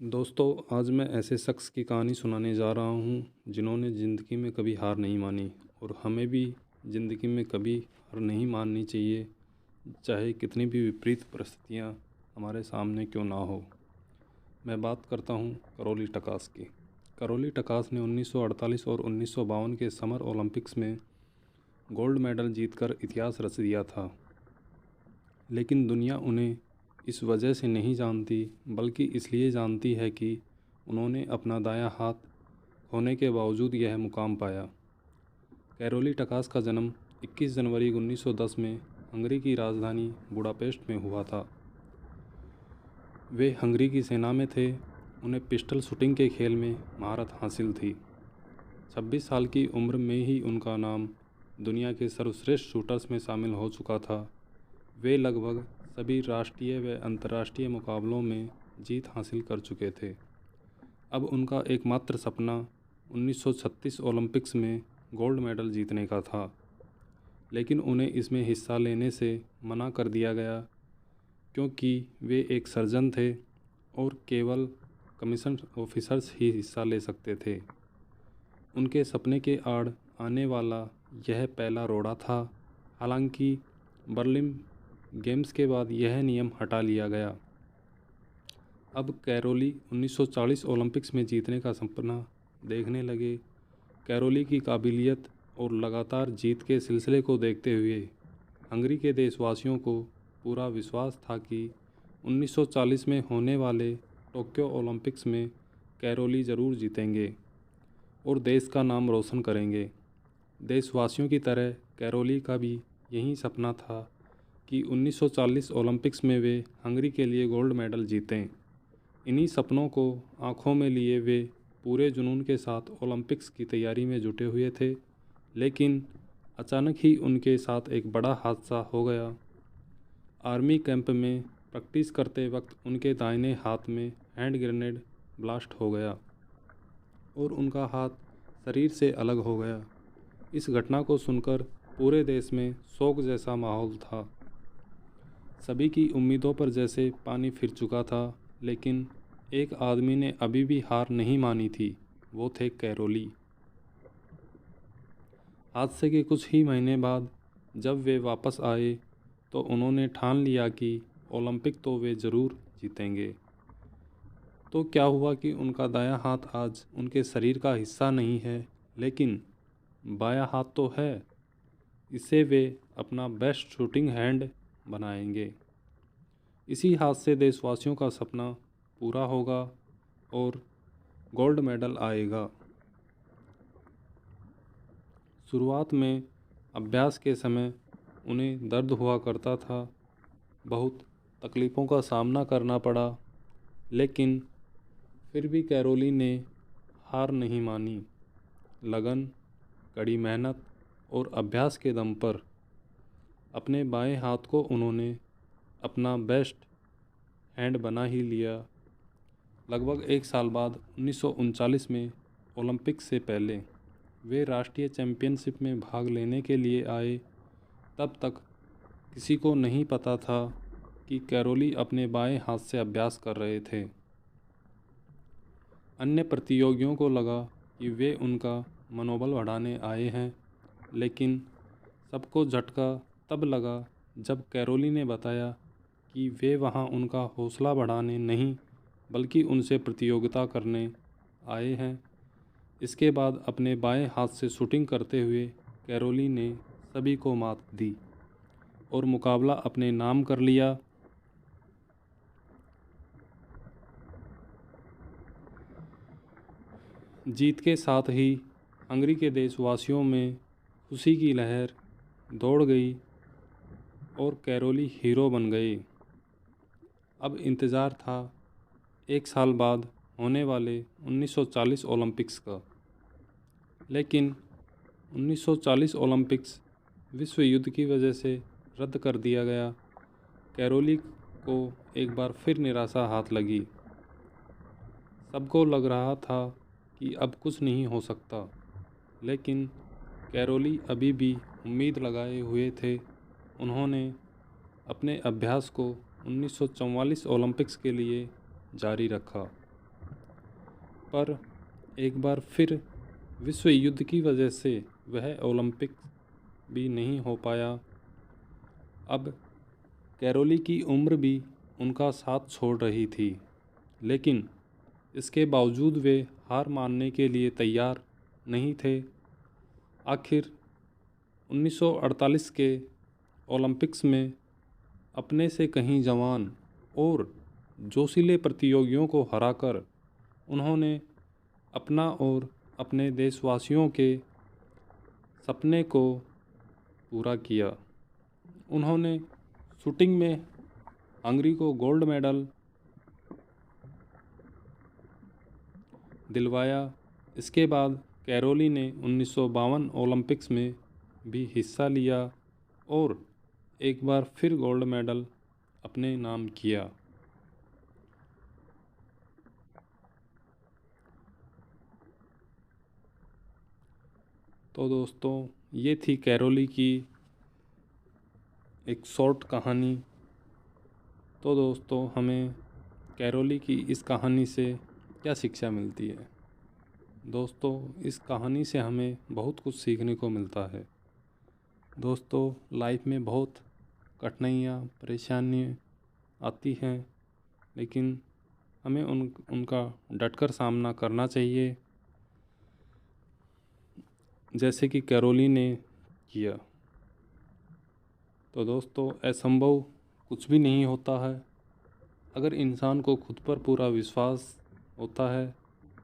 दोस्तों, आज मैं ऐसे शख्स की कहानी सुनाने जा रहा हूँ जिन्होंने ज़िंदगी में कभी हार नहीं मानी और हमें भी ज़िंदगी में कभी हार नहीं माननी चाहिए, चाहे कितनी भी विपरीत परिस्थितियाँ हमारे सामने क्यों ना हो। मैं बात करता हूँ करौली टकास की। करौली टकास ने 1948 और 1952 के समर ओलंपिक्स में गोल्ड मेडल जीतकर इतिहास रच दिया था। लेकिन दुनिया उन्हें इस वजह से नहीं जानती, बल्कि इसलिए जानती है कि उन्होंने अपना दायां हाथ खोने के बावजूद यह मुकाम पाया। कैरोली टकास का जन्म 21 जनवरी 1910 में हंगरी की राजधानी बुडापेस्ट में हुआ था। वे हंगरी की सेना में थे। उन्हें पिस्टल शूटिंग के खेल में महारत हासिल थी। 26 साल की उम्र में ही उनका नाम दुनिया के सर्वश्रेष्ठ शूटर्स में शामिल हो चुका था। वे लगभग सभी राष्ट्रीय व अंतर्राष्ट्रीय मुकाबलों में जीत हासिल कर चुके थे। अब उनका एकमात्र सपना 1936 ओलंपिक्स में गोल्ड मेडल जीतने का था, लेकिन उन्हें इसमें हिस्सा लेने से मना कर दिया गया क्योंकि वे एक सर्जन थे और केवल कमीशन ऑफिसर्स ही हिस्सा ले सकते थे। उनके सपने के आड़ आने वाला यह पहला रोड़ा था। हालांकि बर्लिन गेम्स के बाद यह नियम हटा लिया गया। अब कैरोली 1940 ओलंपिक्स में जीतने का सपना देखने लगे। कैरोली की काबिलियत और लगातार जीत के सिलसिले को देखते हुए हंगरी के देशवासियों को पूरा विश्वास था कि 1940 में होने वाले टोक्यो ओलंपिक्स में कैरोली ज़रूर जीतेंगे और देश का नाम रोशन करेंगे। देशवासियों की तरह कैरोली का भी यही सपना था कि 1940 ओलंपिक्स में वे हंगरी के लिए गोल्ड मेडल जीतें। इन्हीं सपनों को आंखों में लिए वे पूरे जुनून के साथ ओलंपिक्स की तैयारी में जुटे हुए थे। लेकिन अचानक ही उनके साथ एक बड़ा हादसा हो गया। आर्मी कैंप में प्रैक्टिस करते वक्त उनके दाहिने हाथ में हैंड ग्रेनेड ब्लास्ट हो गया और उनका हाथ शरीर से अलग हो गया। इस घटना को सुनकर पूरे देश में शोक जैसा माहौल था। सभी की उम्मीदों पर जैसे पानी फिर चुका था, लेकिन एक आदमी ने अभी भी हार नहीं मानी थी। वो थे कैरोली। हादसे के कुछ ही महीने बाद जब वे वापस आए तो उन्होंने ठान लिया कि ओलंपिक तो वे ज़रूर जीतेंगे। तो क्या हुआ कि उनका दायां हाथ आज उनके शरीर का हिस्सा नहीं है, लेकिन बायां हाथ तो है। इसे वे अपना बेस्ट शूटिंग हैंड बनाएंगे। इसी हाथ से देशवासियों का सपना पूरा होगा और गोल्ड मेडल आएगा। शुरुआत में अभ्यास के समय उन्हें दर्द हुआ करता था, बहुत तकलीफ़ों का सामना करना पड़ा, लेकिन फिर भी कैरोली ने हार नहीं मानी। लगन, कड़ी मेहनत और अभ्यास के दम पर अपने बाएं हाथ को उन्होंने अपना बेस्ट हैंड बना ही लिया। लगभग एक साल बाद 1939 में ओलंपिक से पहले वे राष्ट्रीय चैम्पियनशिप में भाग लेने के लिए आए। तब तक किसी को नहीं पता था कि कैरोली अपने बाएं हाथ से अभ्यास कर रहे थे। अन्य प्रतियोगियों को लगा कि वे उनका मनोबल बढ़ाने आए हैं, लेकिन सबको झटका तब लगा जब कैरोली ने बताया कि वे वहां उनका हौसला बढ़ाने नहीं, बल्कि उनसे प्रतियोगिता करने आए हैं। इसके बाद अपने बाएं हाथ से शूटिंग करते हुए कैरोली ने सभी को मात दी और मुकाबला अपने नाम कर लिया। जीत के साथ ही हंगरी के देशवासियों में खुशी की लहर दौड़ गई और कैरोली हीरो बन गए। अब इंतज़ार था एक साल बाद होने वाले 1940 ओलंपिक्स का। लेकिन 1940 ओलंपिक्स विश्व युद्ध की वजह से रद्द कर दिया गया। कैरोली को एक बार फिर निराशा हाथ लगी। सबको लग रहा था कि अब कुछ नहीं हो सकता, लेकिन कैरोली अभी भी उम्मीद लगाए हुए थे। उन्होंने अपने अभ्यास को 1944 ओलंपिक्स के लिए जारी रखा। पर एक बार फिर विश्व युद्ध की वजह से वह ओलंपिक भी नहीं हो पाया। अब कैरोली की उम्र भी उनका साथ छोड़ रही थी, लेकिन इसके बावजूद वे हार मानने के लिए तैयार नहीं थे। आखिर 1948 के ओलंपिक्स में अपने से कहीं जवान और जोशीले प्रतियोगियों को हराकर उन्होंने अपना और अपने देशवासियों के सपने को पूरा किया। उन्होंने शूटिंग में हंगरी को गोल्ड मेडल दिलवाया। इसके बाद कैरोली ने 1952 ओलंपिक्स में भी हिस्सा लिया और एक बार फिर गोल्ड मेडल अपने नाम किया। तो दोस्तों, ये थी कैरोली की एक शॉर्ट कहानी। तो दोस्तों, हमें कैरोली की इस कहानी से क्या शिक्षा मिलती है? दोस्तों, इस कहानी से हमें बहुत कुछ सीखने को मिलता है। दोस्तों, लाइफ में बहुत कठिनाइयाँ, परेशानियाँ आती हैं, लेकिन हमें उनका डटकर सामना करना चाहिए, जैसे कि कैरोली ने किया। तो दोस्तों, असंभव कुछ भी नहीं होता है। अगर इंसान को खुद पर पूरा विश्वास होता है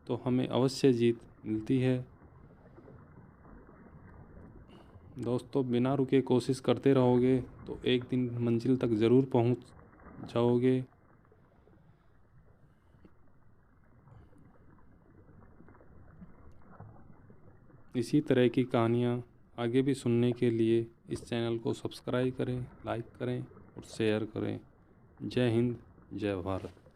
तो हमें अवश्य जीत मिलती है। दोस्तों, बिना रुके कोशिश करते रहोगे तो एक दिन मंजिल तक ज़रूर पहुंच जाओगे। इसी तरह की कहानियाँ आगे भी सुनने के लिए इस चैनल को सब्सक्राइब करें, लाइक करें और शेयर करें। जय हिंद, जय भारत।